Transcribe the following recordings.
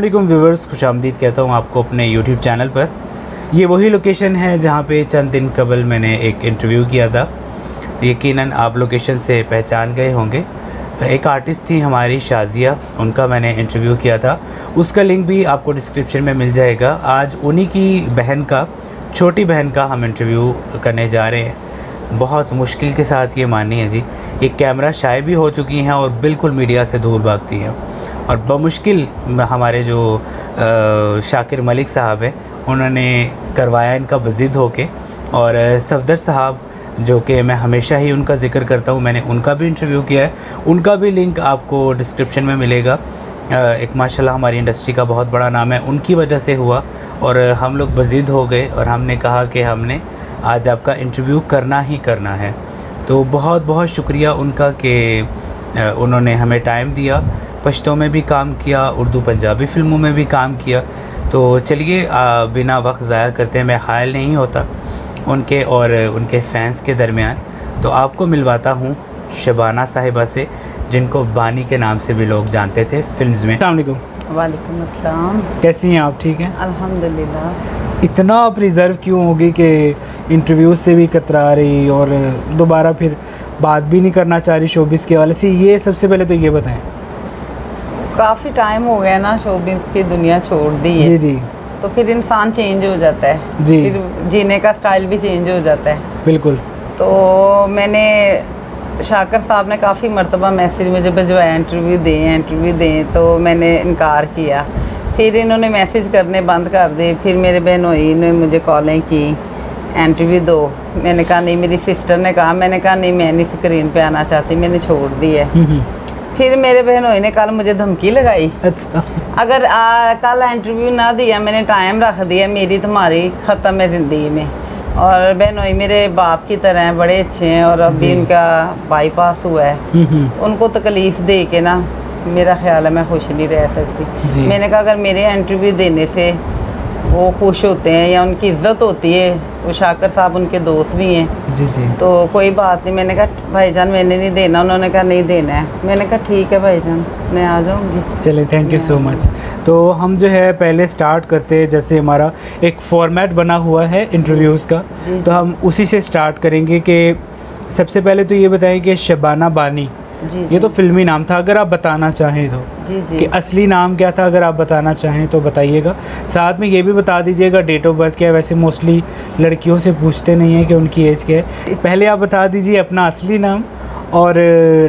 वालेकुम व्यूवर्स, खुशामदीद कहता हूँ आपको अपने यूट्यूब चैनल पर। ये वही लोकेशन है जहाँ पे चंद दिन कबल मैंने एक इंटरव्यू किया था। यकीनन आप लोकेशन से पहचान गए होंगे। एक आर्टिस्ट थी हमारी शाजिया, उनका मैंने इंटरव्यू किया था। उसका लिंक भी आपको डिस्क्रिप्शन में मिल जाएगा। आज उन्हीं की बहन का, छोटी बहन का हम इंटरव्यू करने जा रहे हैं। बहुत मुश्किल के साथ ये मानिए जी, एक कैमरा शाये भी हो चुकी हैं और बिल्कुल मीडिया से दूर भागती हैं। और बमुश्किल हमारे जो शाकिर मलिक साहब हैं, उन्होंने करवाया इनका वज़ीद होके। और सफदर साहब, जो कि मैं हमेशा ही उनका ज़िक्र करता हूँ, मैंने उनका भी इंटरव्यू किया है। उनका भी लिंक आपको डिस्क्रिप्शन में मिलेगा। एक माशाल्लाह हमारी इंडस्ट्री का बहुत बड़ा नाम है, उनकी वजह से हुआ और हम लोग वज़ीद हो गए। और हमने कहा कि हमने आज आपका इंटरव्यू करना ही करना है। तो बहुत बहुत शुक्रिया उनका कि उन्होंने हमें टाइम दिया। पश्तो में भी काम किया, उर्दू पंजाबी फ़िल्मों में भी काम किया। तो चलिए बिना वक्त ज़ाया करते हैं, मैं हायल नहीं होता उनके और उनके फ़ैन्स के दरमियान, तो आपको मिलवाता हूँ शबाना साहिबा से, जिनको बानी के नाम से भी लोग जानते थे फ़िल्म्स में। अस्सलाम वालेकुम। वालेकुम अस्सलाम। कैसी हैं आप? ठीक हैं अल्हम्दुलिल्लाह। इतना आप रिज़र्व क्यों होगी कि इंटरव्यू से भी कतरा रही और दोबारा फिर बात भी नहीं करना चाह रही शोबिज़ के हवाले से? ये सबसे पहले तो ये बताएं। काफ़ी टाइम हो गया ना शोबिज़ की दुनिया छोड़ दी है। जी जी। तो फिर इंसान चेंज हो जाता है जी। फिर जीने का स्टाइल भी चेंज हो जाता है। बिल्कुल। तो मैंने शाकर साहब ने काफ़ी मरतबा मैसेज मुझे भिजवाया, इंटरव्यू दें, तो मैंने इनकार किया। फिर इन्होंने मैसेज करने बंद कर दिए। फिर मेरे बहनोई ने मुझे कॉलें की, इंटरव्यू दो। मैंने कहा नहीं, मेरी सिस्टर ने कहा, मैंने कहा नहीं, मैं नहीं स्क्रीन पे आना चाहती, मैंने छोड़ दी है। फिर मेरे बहनोई ने कल मुझे धमकी लगाई। अच्छा। अगर कल इंटरव्यू ना दिया, मैंने टाइम रख दिया, मेरी तुम्हारी ख़त्म है ज़िंदगी में। और बहनोई मेरे बाप की तरह हैं, बड़े अच्छे हैं, और अभी इनका बाईपास हुआ है। उनको तकलीफ़ दे के ना, मेरा ख्याल है मैं खुश नहीं रह सकती। मैंने कहा अगर मेरे इंटरव्यू देने से वो खुश होते हैं या उनकी इज्जत होती है, वो शाकर साहब उनके दोस्त भी हैं, जी जी, तो कोई बात नहीं। मैंने कहा भाईजान मैंने नहीं देना। उन्होंने कहा नहीं देना है। मैंने कहा ठीक है भाईजान, मैं आ जाऊँगी। चलिए, थैंक यू सो मच। तो हम जो है पहले स्टार्ट करते हैं, जैसे हमारा एक फॉर्मेट बना हुआ है इंटरव्यूज़ का, तो हम उसी से स्टार्ट करेंगे कि सबसे पहले तो ये बताएं कि शबाना बानी, जी ये तो फिल्मी नाम था, अगर आप बताना चाहें तो जी जी कि असली नाम क्या था, अगर आप बताना चाहें तो बताइएगा। साथ में ये भी बता दीजिएगा डेट ऑफ बर्थ क्या है। वैसे मोस्टली लड़कियों से पूछते नहीं हैं कि उनकी एज क्या है। पहले आप बता दीजिए अपना असली नाम और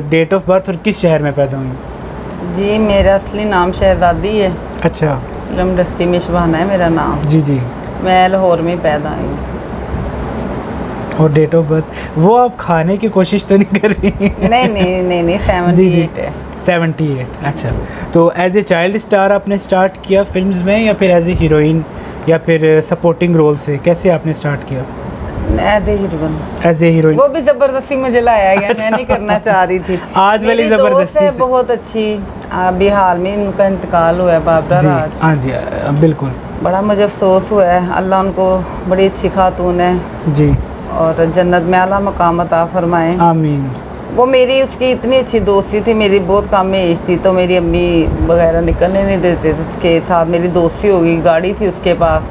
डेट ऑफ बर्थ और किस शहर में पैदा हुई। जी, मेरा असली नाम शहजादी है। अच्छा। फिल्म इंडस्ट्री में शबाना है मेरा नाम। जी जी। मैं लाहौर में पैदा हुई। और डेट ऑफ बर्थ वो आप खाने की कोशिश तो नहीं कर रही? नहीं 78 है। 78। अच्छा। तो एज ए चाइल्ड स्टार आपने स्टार्ट किया फिल्म्स में, या फिर एज ए हीरोइन, या फिर सपोर्टिंग रोल से? कैसे आपने स्टार्ट किया? As a heroine. As a heroine. वो भी ज़बरदस्ती मुझे लाया गया। अच्छा। मैं नहीं करना चाह रही थी। आज वाली ज़बरदस्ती है बहुत अच्छी, अभी हाल में इनका इंतकाल हुआ है, बाबरा राज। हाँ जी, बिल्कुल। बड़ा मुझे अफसोस हुआ है। अल्लाह उनको, बड़ी अच्छी खातून है जी, और जन्नत में आला मकाम अता फरमाए। आमीन। वो मेरी, उसकी इतनी अच्छी दोस्ती थी, मेरी बहुत कम एज थी, तो मेरी अम्मी वगैरह निकलने नहीं देते थे। उसके साथ मेरी दोस्ती हो गई, गाड़ी थी उसके पास,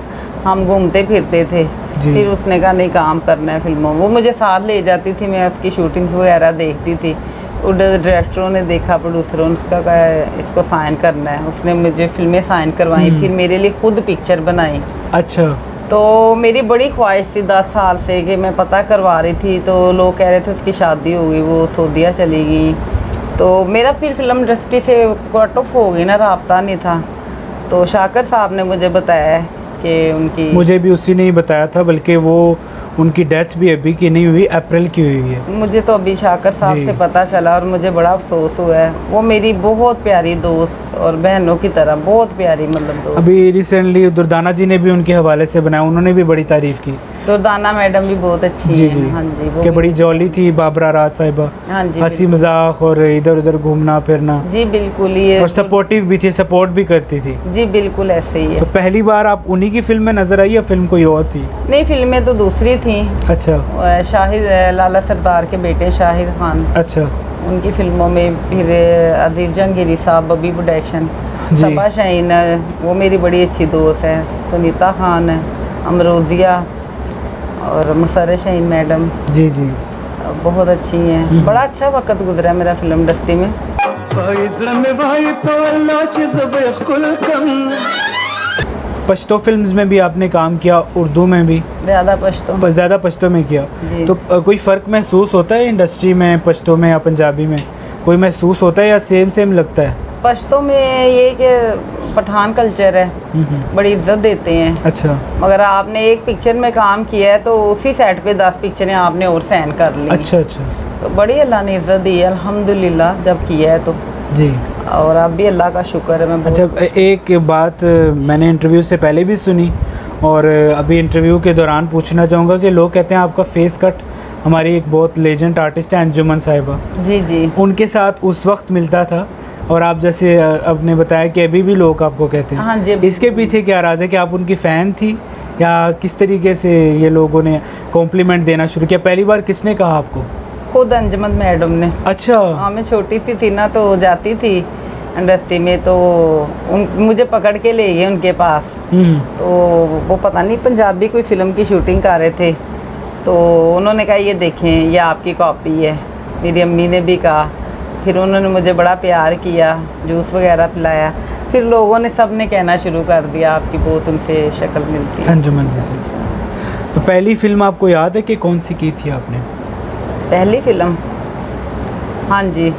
हम घूमते फिरते थे। फिर उसने कहा नहीं काम करना है फिल्मों। वो मुझे साथ ले जाती थी, मैं उसकी शूटिंग वगैरह देखती थी। उधर डायरेक्टरों ने देखा, प्रोड्यूसरों ने, उसका कहा इसको साइन करना है। उसने मुझे फिल्में साइन करवाई, फिर मेरे लिए खुद पिक्चर बनाई। अच्छा। तो मेरी बड़ी ख्वाहिश थी 10 साल से कि मैं पता करवा रही थी, तो लोग कह रहे थे उसकी शादी हो गई, वो सऊदीया चली गई। तो मेरा फिर फिल्म इंडस्ट्री से कट ऑफ हो गई ना, राब्ता नहीं था। तो शाकर साहब ने मुझे बताया कि उनकी, मुझे भी उसी ने ही बताया था, बल्कि वो उनकी डेथ भी अभी की नहीं हुई, अप्रैल की हुई है। मुझे तो अभी शाकर साहब से पता चला और मुझे बड़ा अफसोस हुआ है। वो मेरी बहुत प्यारी दोस्त और बहनों की तरह बहुत प्यारी, मतलब दोस्त। अभी रिसेंटली दुर्दाना जी ने भी उनके हवाले से बनाया, उन्होंने भी बड़ी तारीफ़ की। दुर्दाना मैडम भी बहुत अच्छी जी है। जी। हाँ जी, वो कि बड़ी जॉली थी बाबरा राज साहिबा। हाँ जी, हंसी मजाक और इधर उधर घूमना फिरना। जी बिल्कुल। ये और सपोर्टिव भी थी, सपोर्ट भी करती थी। जी बिल्कुल ऐसे ही है। तो पहली बार आप उन्हीं की फिल्म में नजर आई या फिल्म कोई और थी? नहीं, फिल्में तो दूसरी थी। अच्छा। शाहिद, लाला सरदार के बेटे शाहिद खान, अच्छा। उनकी फिल्मों में। फिर अजीज जहांगीरी साहब, बबी प्रोडक्शन, जी। सबा शाहीन है, वो मेरी बड़ी अच्छी दोस्त है। सुनीता खान है, अमरोजिया और मुसर्रत शाहीन मैडम जी जी। बहुत अच्छी हैं। बड़ा अच्छा वक्त गुजरा है मेरा फिल्म इंडस्ट्री में। पश्तो फिल्म्स में भी आपने काम किया, उर्दू में भी ज़्यादा पश्तो। ज़्यादा पश्तो में किया। जी। तो कोई फ़र्क महसूस होता है इंडस्ट्री में पश्तो में या पंजाबी में? कोई महसूस होता है या सेम सेम लगता है? पश्तो में ये कि पठान कल्चर है, बड़ी इज्जत देते हैं। अच्छा मगर आपने एक पिक्चर में काम किया है तो उसी सेट पे 10 पिक्चरें आपने और साइन कर ली। अच्छा अच्छा। तो बड़ी अल्लाह ने इज्जत दी है अल्हम्दुलिल्लाह जब किया है तो। जी। और अब भी अल्लाह का शुक्र है। मैं बहुत अच्छा, एक बात मैंने इंटरव्यू से पहले भी सुनी और अभी इंटरव्यू के दौरान पूछना चाहूँगा कि लोग कहते हैं आपका फेस कट, हमारी एक बहुत लेजेंड आर्टिस्ट है अंजुमन साहिबा, जी जी उनके साथ उस वक्त मिलता था और आप जैसे आपने बताया कि अभी भी लोग आपको कहते हैं। हाँ जी। इसके पीछे क्या राज है कि आप उनकी फ़ैन थी या किस तरीके से ये लोगों ने कॉम्प्लीमेंट देना शुरू किया? पहली बार किसने कहा आपको? खुद अंजुमन मैडम ने। अच्छा। हाँ, मैं छोटी सी थी ना तो जाती थी इंडस्ट्री में, तो मुझे पकड़ के ले गए उनके पास। तो वो पता नहीं पंजाबी कोई फ़िल्म की शूटिंग कर रहे थे, तो उन्होंने कहा ये देखें ये आपकी कॉपी है। मेरी अम्मी ने भी कहा। फिर उन्होंने मुझे बड़ा प्यार किया, जूस वगैरह पिलाया। फिर लोगों ने सब ने कहना शुरू कर दिया आपकी बहुत उनसे शक्ल मिलती है। अंजुमन जी से। तो पहली फ़िल्म आपको याद है कि कौन सी की थी आपने? पहली फिल्म, हाँ जी,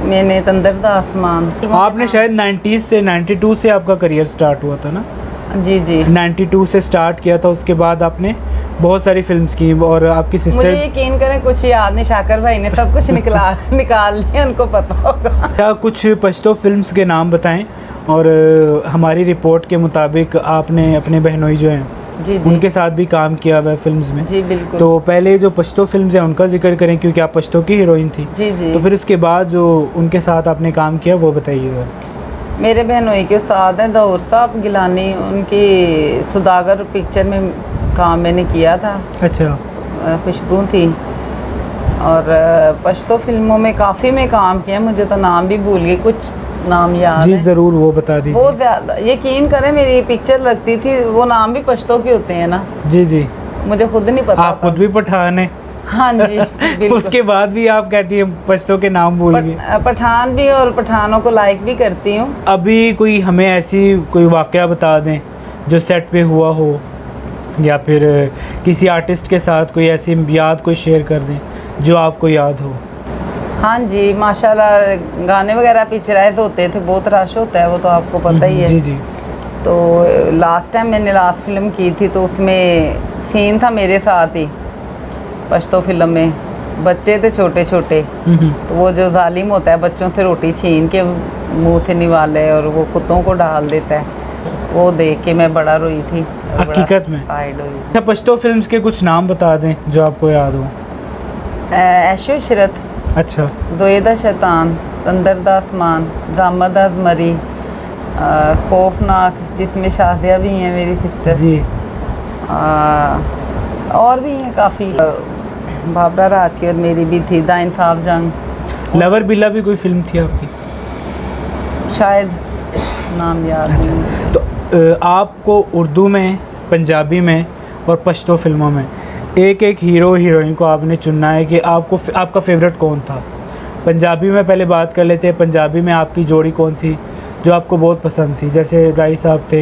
मैंने तंदर दा आसमान। आपने शायद 90s से 92 से आपका करियर स्टार्ट हुआ था ना? जी जी। 92 से स्टार्ट किया था, उसके बाद आपने बहुत सारी फिल्म्स की और आपकी मुझे सिस्टर। यकीन करें कुछ याद नहीं, शाकर भाई ने सब कुछ निकाल लिया, उनको पता होगा। क्या कुछ पश्तो फिल्म्स के नाम बताएं और हमारी रिपोर्ट के मुताबिक आपने अपने बहनोई जो हैं जी जी उनके साथ भी काम किया हुआ है फिल्म्स में। जी बिल्कुल। तो पहले जो पश्तो फिल्म्स हैं उनका जिक्र करें क्योंकि आप पश्तो की हीरोइन थी। जी जी। तो फिर उसके बाद जो उनके साथ आपने काम किया वो बताइएगा। मेरे बहनोई के साथ हैं ज़हूर साहब गिलानी, उनकी सुदागर पिक्चर में काम मैंने किया था। अच्छा। खुशबू थी। और पश्तो फिल्मों में काफ़ी में काम किया, मुझे तो नाम भी भूल गई, कुछ नाम याद जी है। ज़रूर वो बता दीजिए। बहुत ज़्यादा यकीन करें मेरी पिक्चर लगती थी, वो नाम भी पश्तो के होते हैं ना। जी जी। मुझे खुद नहीं पता आप था। खुद भी पठान हैं। हाँ जी बिल्कुल। उसके बाद भी आप कहती हैं पश्तो के नाम भूल गए। पठान भी और पठानों को लाइक भी करती हूँ। अभी कोई हमें ऐसी कोई वाकया बता दें जो सेट पे हुआ हो या फिर किसी आर्टिस्ट के साथ कोई ऐसी याद कोई शेयर कर दें जो आपको याद हो। हाँ जी, माशाल्लाह गाने वगैरह पिक्चराइज होते थे, बहुत रश होता है वो तो आपको पता ही है। जी जी। तो लास्ट टाइम मैंने लास्ट फिल्म की थी तो उसमें सीन था मेरे साथ ही पश्तो फिल्म में, बच्चे थे छोटे छोटे, तो वो जो जालिम होता है बच्चों से रोटी छीन के मुंह से निवाले और वो कुत्तों को डाल देता है, वो देख के मैं बड़ा रोई थी। हकीकत में साइड हुई। अच्छा, पश्तो फिल्म्स के कुछ नाम बता दें जो आपको याद हो। ऐशो इशरत, अच्छा। ज़ोएदा शैतान, तंदर दा आसमान, जामद अजमरी, खौफनाक जिसमें शादिया भी हैं मेरी सिस्टर जी। और भी हैं काफ़ी। बाबरा राज की और मेरी भी थी, दा इंसाफ जंग। लवर बिल्ला भी कोई फिल्म थी आपकी? शायद नाम याद नहीं। तो आपको उर्दू में, पंजाबी में और पश्तो फिल्मों में एक एक हीरो हीरोइन को आपने चुनना है कि आपको आपका फेवरेट कौन था। पंजाबी में पहले बात कर लेते हैं, पंजाबी में आपकी जोड़ी कौन सी जो आपको बहुत पसंद थी? जैसे राई साहब थे,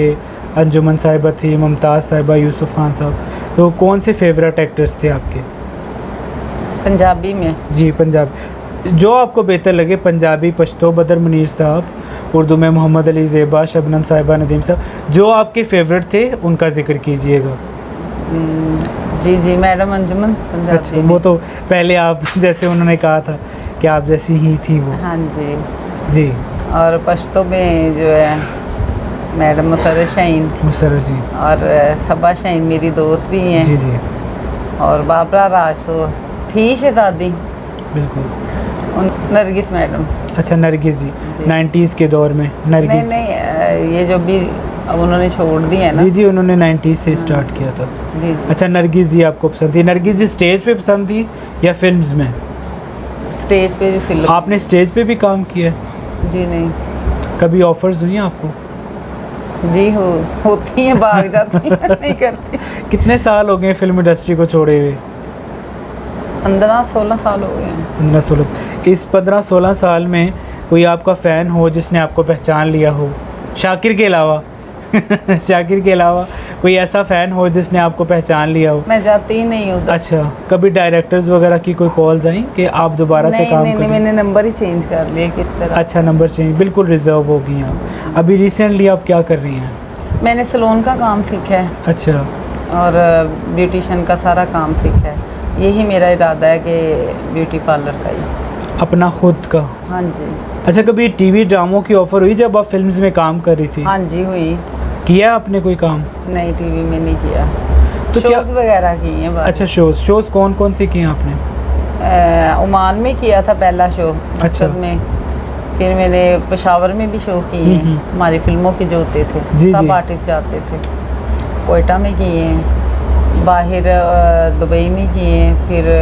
अंजुमन साहिबा थी, मुमताज़ साहिबा, यूसुफ खान साहब, तो कौन से फेवरेट एक्टर्स थे आपके पंजाबी में? जी पंजाबी जो आपको बेहतर लगे, पंजाबी, पश्तो, बदर मुनीर साहब, उर्दू में मोहम्मद अली ज़ेबा, शबनम साहिबा, नदीम साहब, जो आपके फेवरेट थे उनका जिक्र कीजिएगा। जी जी, मैडम अंजुमन पंजाबी अच्छा, वो तो पहले आप जैसे उन्होंने कहा था कि आप जैसी ही थी वो। हाँ जी जी। और पश्तो में जो है मैडम मुसर्रत शाहीन, मुसर्रत जी, और सबा शाहीन मेरी दोस्त भी हैं। जी जी और बाबरा राज तो थी शहजादी, बिल्कुल। नरगिस मैडम। अच्छा, नरगिस जी, 90s के दौर में नहीं नरगिस। नहीं, ये जो भी अब उन्होंने छोड़ दी है ना। जी जी, उन्होंने 90s से स्टार्ट किया था। जी जी। अच्छा, नरगिस जी आपको पसंद थी? नरगिस जी स्टेज पे पसंद थी या फिल्म्स में? स्टेज पे जो फिल्म। आपने स्टेज पे भी काम किया है? जी नहीं। कभी ऑफर्स हुई हैं आपको? जी होती हैं, भाग जाती हैं, नहीं करती। कितने साल हो गए फिल्म इंडस्ट्री को छोड़े हुए? 15-16 साल हो गए हैं। 15-16। इस 15-16 साल में कोई आपका फ़ैन हो जिसने आपको पहचान लिया हो, शाकिर के अलावा शाकिर के अलावा कोई ऐसा फ़ैन हो जिसने आपको पहचान लिया हो? मैं जाती ही नहीं हूँ। अच्छा, कभी डायरेक्टर्स वगैरह की कोई कॉल्स आई कि आप दोबारा से काम नहीं, करें? मैंने नंबर ही चेंज कर लिया किस तरह। अच्छा, नंबर चेंज, बिल्कुल रिजर्व हो गई आप। अभी रिसेंटली आप क्या कर रही हैं? मैंने सैलून का काम सीखा है अच्छा, और ब्यूटिशियन का सारा काम सीखा है। यही मेरा इरादा है कि ब्यूटी पार्लर का ही अपना खुद का। हाँ जी। अच्छा, कभी टीवी ड्रामों की ऑफ़र हुई जब आप फिल्म्स में काम कर रही थी? हाँ जी हुई। किया आपने कोई काम? नहीं, टीवी में नहीं किया, तो क्या शोज वगैरह किए हैं बस। अच्छा, शोज़ कौन कौन से किए आपने? ओमान में किया था पहला शो, अच्छा। मकसद में। फिर मैंने पेशावर में भी शो किए हैं, हमारी फिल्मों के जो होते थे जी, सब जी। आर्टिस्ट जाते थे। कोयटा में किए हैं, बाहर दुबई में किए हैं, फिर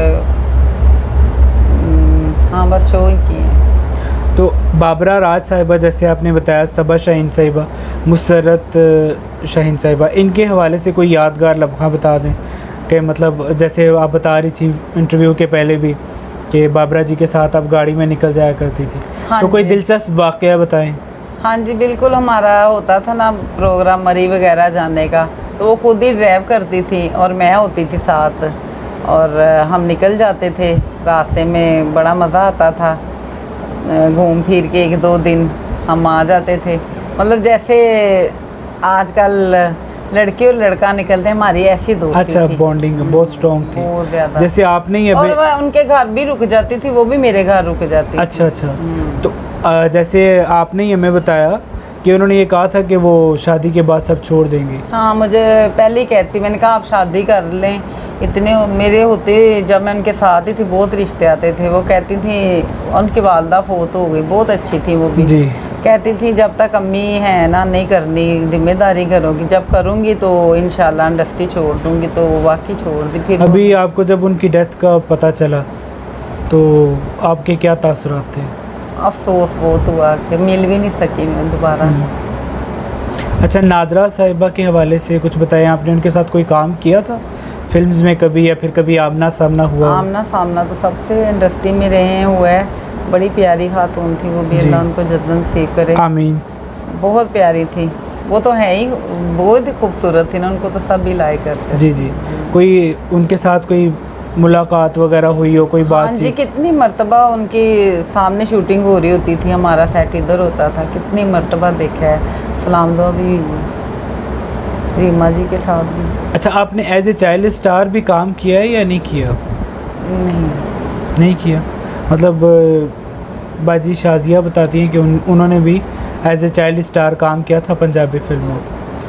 हाँ बस शो ही किए हैं। तो बाबरा राज साहिबा, जैसे आपने बताया, सबा शाहीन साहिबा, मुसरत शाहीन साहिबा, इनके हवाले से कोई यादगार लम्हा बता दें कि मतलब जैसे आप बता रही थी इंटरव्यू के पहले भी कि बाबरा जी के साथ आप गाड़ी में निकल जाया करती थी। हाँ तो कोई जी। दिलचस्प वाक़या बताएं। हाँ जी बिल्कुल, हमारा होता था ना प्रोग्राम मरी वगैरह जाने का, तो वो खुद ही ड्राइव करती थी और मैं होती थी साथ, और हम निकल जाते थे। रास्ते में बड़ा मज़ा आता था, घूम फिर के 1-2 दिन हम आ जाते थे। मतलब जैसे आजकल लड़की और लड़का निकलते हैं, हमारी ऐसी दोस्ती अच्छा, थी। बॉन्डिंग बहुत स्ट्रॉन्ग थी। बहुत ज़्यादा। जैसे आपने ही और अभी वह उनके घर भी रुक जाती थी, वो भी मेरे घर रुक जाती थी। अच्छा अच्छा, तो जैसे आपने ही हमें बताया कि उन्होंने ये कहा था कि वो शादी के बाद सब छोड़ देंगे। हाँ, मुझे पहले ही कहती, मैंने कहा आप शादी कर लें। इतने मेरे होते जब मैं उनके साथ ही थी बहुत रिश्ते आते थे। वो कहती थी, उनकी वालदा फोत हो गई, बहुत अच्छी थी वो भी। जी। कहती थी जब तक अम्मी है ना नहीं करनी जिम्मेदारी करूँगी, जब करूँगी तो इंशाल्लाह इंडस्ट्री छोड़ दूँगी। तो वाकई छोड़ दी। फिर अभी आपको जब उनकी डेथ का पता चला तो आपके क्या तासुरात थे? अफसोस बहुत हुआ कि मिल भी नहीं सकी मैं दोबारा। अच्छा, नादरा साहिबा के हवाले से कुछ बताएं। आपने उनके साथ कोई काम किया था फिल्म्स में कभी, या फिर कभी आमना सामना हुआ? आमना सामना तो सबसे इंडस्ट्री में रहे हुआ है। बड़ी प्यारी खातून थी वो भी, जी। अल्लाह उनको जन्नत नसीब करे। आमीन। बहुत प्यारी थी वो, तो है ही, बहुत ही खूबसूरत थी ना, उनको तो सब ही लाइक करते थे। जी जी। कोई उनके साथ कोई मुलाकात वगैरह हुई हो, कोई हाँ जी, बातचीत? कितनी मर्तबा उनके सामने शूटिंग हो रही होती थी, हमारा सेट इधर होता था, कितनी मर्तबा देखा है। सलाम दुआ भी हुई है रीमा जी के साथ भी। अच्छा, आपने एज ए चाइल्ड स्टार भी काम किया है या नहीं किया? नहीं, नहीं किया। मतलब बाजी शाजिया बताती हैं कि उन्होंने भी एज ए चाइल्ड स्टार काम किया था पंजाबी फिल्मों।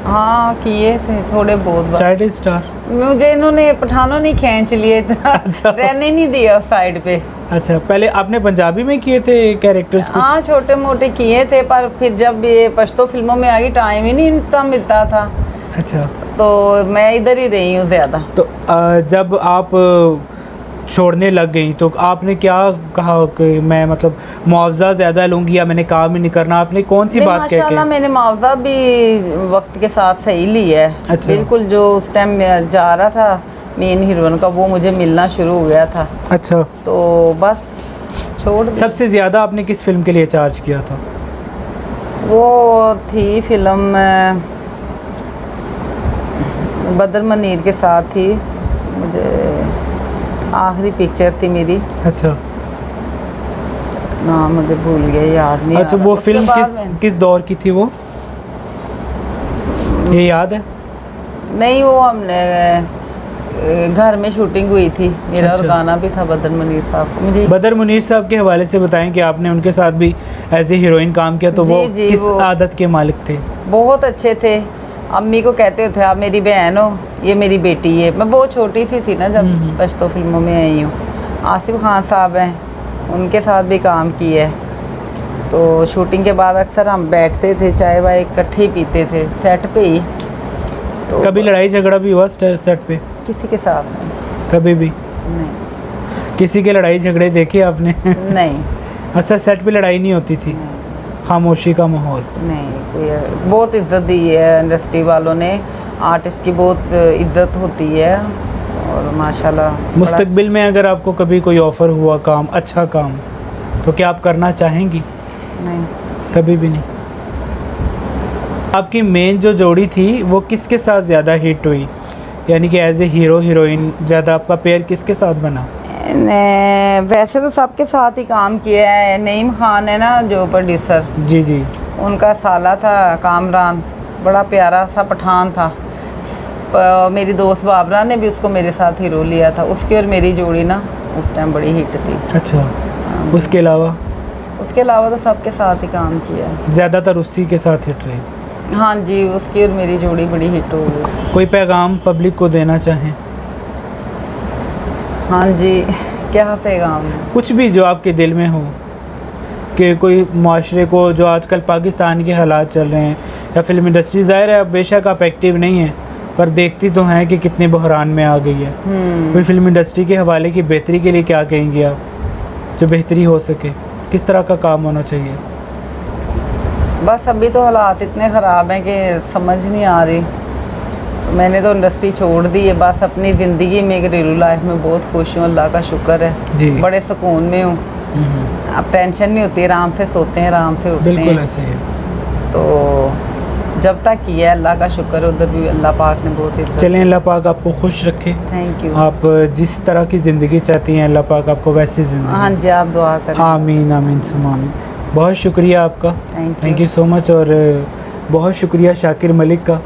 हाँ किए थे थोड़े बहुत बार। Child star? मुझे इन्होंने पठानों नहीं खींच लिए इतना, अच्छा। रहने नहीं दिया उस साइड पे। अच्छा, पहले आपने पंजाबी में किए थे कैरेक्टर्स कुछ? हाँ छोटे मोटे किए थे, पर फिर जब ये पश्तो फिल्मों में आई टाइम ही नहीं इतना मिलता था, अच्छा, तो मैं इधर ही रही हूँ ज़्यादा। तो जब आप छोड़ने लग गई तो आपने क्या कहा कि मैं मतलब मुआवजा ज़्यादा लूँगी या मैंने काम ही नहीं करना? आपने कौन सी नहीं, बात कह माशाल्लाह के? मैंने मुआवजा भी वक्त के साथ सही लिया है। अच्छा। बिल्कुल, जो उस टाइम में जा रहा था मेन हीरोइन का वो मुझे मिलना शुरू हो गया था, अच्छा, तो बस छोड़ दी। सबसे ज़्यादा आपने किस फिल्म के लिए चार्ज किया था? वो थी फिल्म बदर मनीर के साथ थी, मुझे आखिरी पिक्चर थी मेरी, अच्छा नाम मुझे भूल गया, याद नहीं आ अच्छा, रहा। वो उसके फिल्म बाद किस में- किस दौर की थी वो, ये याद है? नहीं, वो हमने घर में शूटिंग हुई थी मेरा, और अच्छा। गाना भी था बदर मनीर साहब का। मुझे बदर मुनीर साहब के हवाले से बताएं कि आपने उनके साथ भी एज ए हीरोइन काम किया, तो जी, वो जी, किस वो- आदत के मालिक थे? बहुत अच्छे थे। अम्मी को कहते थे आप मेरी बहन हो, ये मेरी बेटी है। मैं बहुत छोटी थी ना जब पश्तो फिल्मों में आई हूँ। आसिफ खान साहब हैं, उनके साथ भी काम किया है। तो शूटिंग के बाद अक्सर हम बैठते थे, चाय वाय इकट्ठे ही पीते थे सेट पे ही। तो कभी लड़ाई झगड़ा भी हुआ सेट पे? किसी के साथ नहीं। कभी भी नहीं किसी के लड़ाई झगड़े देखे आपने? नहीं अच्छा, सेट पे लड़ाई नहीं होती थी? खामोशी का माहौल? नहीं, कोई बहुत इज्जत दी है इंडस्ट्री वालों ने, आर्टिस्ट की बहुत इज्जत होती है और माशाल्लाह बड़ा मुस्तकबिल में अगर आपको कभी कोई ऑफ़र हुआ काम, अच्छा काम, तो क्या आप करना चाहेंगी? नहीं, कभी भी नहीं। आपकी मेन जो जोड़ी थी वो किसके साथ ज़्यादा हिट हुई, यानी कि एज ए हीरो हीरोइन ज़्यादा आपका पेयर किसके साथ बना? वैसे तो सबके साथ ही काम किया है। नईम खान है ना जो प्रोड्यूसर, जी जी। उनका साला था कामरान, बड़ा प्यारा सा पठान था। मेरी दोस्त बाबरा ने भी उसको मेरे साथ हीरो लिया था। उसकी और मेरी जोड़ी ना उस टाइम बड़ी हिट थी। अच्छा, उसके अलावा? उसके अलावा तो सबके साथ ही काम किया है। ज़्यादातर उसी के साथ हिट रही? हाँ जी, उसकी और मेरी जोड़ी बड़ी हिट हो गई। कोई पैगाम पब्लिक को देना चाहें? हाँ जी, क्या पैगाम? कुछ भी जो आपके दिल में हो, कि कोई माशरे को, जो आजकल पाकिस्तान के हालात चल रहे हैं या फिल्म इंडस्ट्री, ज़ाहिर है बेशक आप एक्टिव नहीं हैं पर देखती तो हैं कि कितने बहरान में आ गई है। कोई फिल्म इंडस्ट्री के हवाले की बेहतरी के लिए क्या कहेंगे आप, जो बेहतरी हो सके, किस तरह का काम होना चाहिए? बस अभी तो हालात इतने ख़राब हैं कि समझ नहीं आ रही। मैंने तो इंडस्ट्री छोड़ दी है, बस अपनी ज़िंदगी में, घरेलू लाइफ में बहुत खुश हूँ, अल्लाह का शुक्र है जी। बड़े सुकून में हूँ। अब टेंशन नहीं होती, आराम से सोते हैं, आराम से उठते बिल्कुल हैं। ऐसे ही है। तो जब तक किया है अल्लाह का शुक्र है, उधर भी अल्लाह पाक ने बहुत इज्जत। चलें, अल्लाह पाक आपको खुश रखे। Thank you. आप जिस तरह की ज़िंदगी चाहती हैं अल्लाह पाक आपको वैसी ज़िंदगी। हाँ जी, आप दुआ करें। आमीन आमीन सुम्मा आमीन। बहुत शुक्रिया आपका, थैंक यू सो मच। और बहुत शुक्रिया शाकिर मलिक का,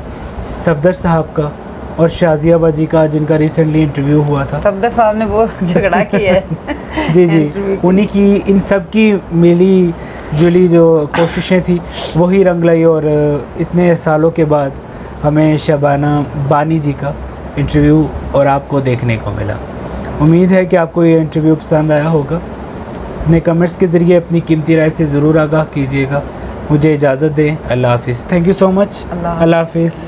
सफदर साहब का और शाजिया बाजी का, जिनका रिसेंटली इंटरव्यू हुआ था। सफदर साहब ने बहुत झगड़ा किया है। जी जी, उन्हीं की, इन सब की मिली जुली जो कोशिशें थी वही रंग लाई और इतने सालों के बाद हमें शबाना बानी जी का इंटरव्यू और आपको देखने को मिला। उम्मीद है कि आपको ये इंटरव्यू पसंद आया होगा। अपने कमेंट्स के ज़रिए अपनी कीमती राय से ज़रूर आगाह कीजिएगा। मुझे इजाज़त दें। अल्लाह हाफ़िज़। Thank you so much. अल्लाह हाफ़िज़।